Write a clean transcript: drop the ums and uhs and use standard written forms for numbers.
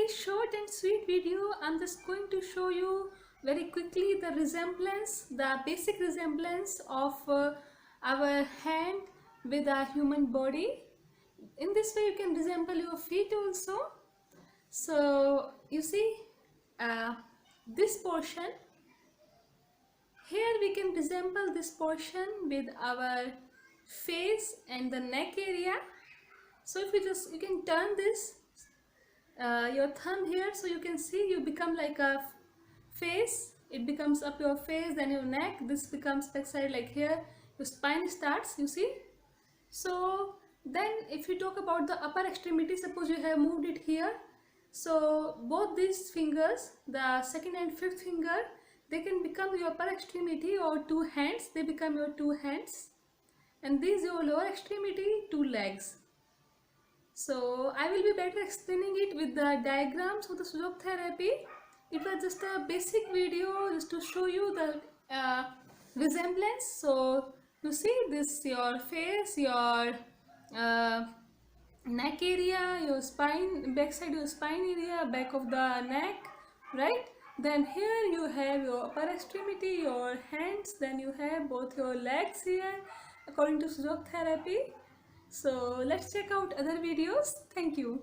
this short and sweet video, I'm just going to show you very quickly the resemblance, the basic resemblance of our hand with a human body. In this way you can resemble your feet also. So you see this portion, here we can resemble this portion with our face and the neck area. So if you can turn this your thumb here, so you can see you become like a face, it becomes up your face, then your neck, this becomes back side like here, your spine starts, you see. So then if you talk about the upper extremity, suppose you have moved it here, so both these fingers, the second and fifth finger, they can become your upper extremity, or two hands, they become your two hands, and this your lower extremity, two legs. So I will be better explaining it with the diagrams of the Sujok therapy. It was just a basic video just to show you the resemblance. So you see this, your face, your neck area, your spine, backside your spine area, back of the neck, right? Then here you have your upper extremity, your hands, then you have both your legs here according to Sujok therapy. So let's check out other videos. Thank you.